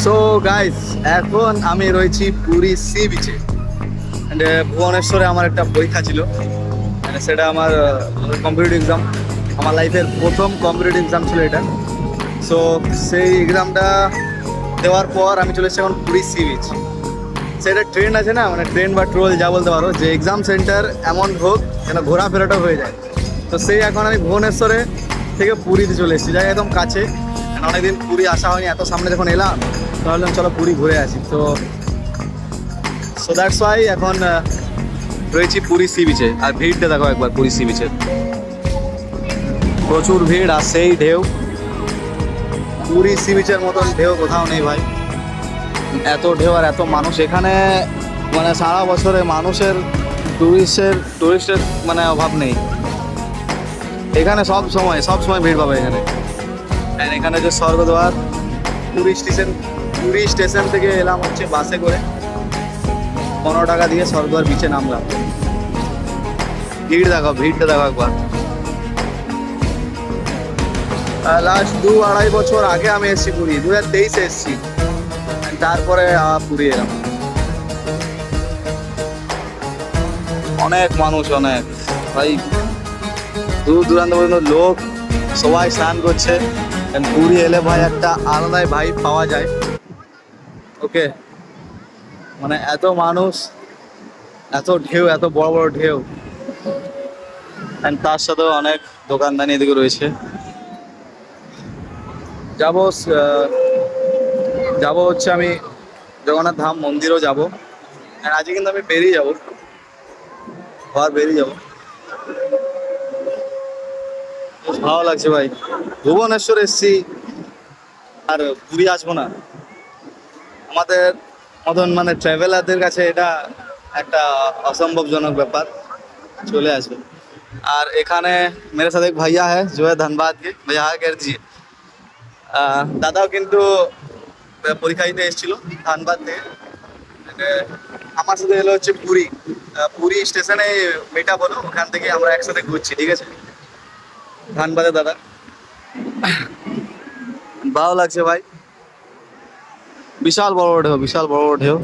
So guys, এখন আমি রয়েছি পুরী সি বিচে। ভুবনেশ্বরে আমার একটা পরীক্ষা ছিল, সেটা আমার কম্পিটিটিভ এক্সাম। আমার লাইফের প্রথম কম্পিটিটিভ এক্সাম ছিল এটা। সো সেই এক্সামটা দেওয়ার পর আমি চলে এসেছি এখন পুরী সি বিচ। সেটা ট্রেন আছে না, মানে ট্রেন বা ট্রোল যা বলতে পারো, যে এক্সাম সেন্টার এমন হোক যেন ঘোরাফেরাটা হয়ে যায়। তো সেই এখন আমি ভুবনেশ্বরে থেকে পুরীতে চলে এসেছি, যাই একদম কাছে। অনেকদিন পুরী আসা হয়নি, এত সামনে যখন এলাম তাহলে চলো পুরী ঘুরে আসি। তো সো দ্যাটস ওয়াই এখন রয়েছি পুরী সি বিচে। আর ভিড়টা দেখো একবার, পুরী সি বিচের প্রচুর ভিড় আর সেই ঢেউ। পুরী সি বিচের মতন ঢেউ কোথাও নেই ভাই, এত ঢেউ আর এত মানুষ এখানে। মানে সারা বছরে মানুষের, টুরিস্টের মানে অভাব নেই এখানে। সব সময় ভিড় পাবে এখানে। অ্যান্ড এখানে যে স্বর্গদ্বার, পুরী স্টেশন থেকে এলাম হচ্ছে বাসে করে, 15 টাকা দিয়ে স্বর্গদ্বার বিচে নামলাম। ভিড়টা দেখো একবার। লাস্ট 2-2.5 বছর আগে আমি এসেছি পুরী, 2023-এ এসেছি। তারপরে পুরী এলাম। অনেক মানুষ, অনেক ভাই, দূর দূরান্ত পর্যন্ত লোক, সবাই স্নান করছে। পুরী এলে ভাই একটা আলাদাই ভাইব পাওয়া যায়। ওকে, মানে এত মানুষ, এত ঢেউ, এত বড় বড় ঢেউ, তার সাথেও অনেক দোকানদানি এদিকে রয়েছে। যাবো যাবো হচ্ছে আমি জগন্নাথ ধাম মন্দিরও যাবো। আজকে কিন্তু আমি বেরিয়ে যাবো, বেরিয়ে যাবো। ভালো লাগছে ভাই, ভুবনেশ্বর এসছি আর পুরী আসবো না? আমাদের মতন মানে ট্রাভেলারদের কাছে এটা একটা অসম্ভবজনক ব্যাপার। চলে আসবে। আর এখানে মেরে সাথে এক ভাইয়া है जो है धनबाद के, भैया कर दीजिए। দাদাও কিন্তু পরীক্ষা দিতে এসেছিল ধানবাদ থেকে। আমার সাথে এলো হচ্ছে পুরী। পুরী স্টেশনে মেটা বলো, ওখান থেকে আমরা একসাথে ঘুরছি, ঠিক আছে? ধানবাদে দাদা। ভালো লাগছে ভাই, বিশাল বড় ঢেউ, বিশাল বড় ঢেউ।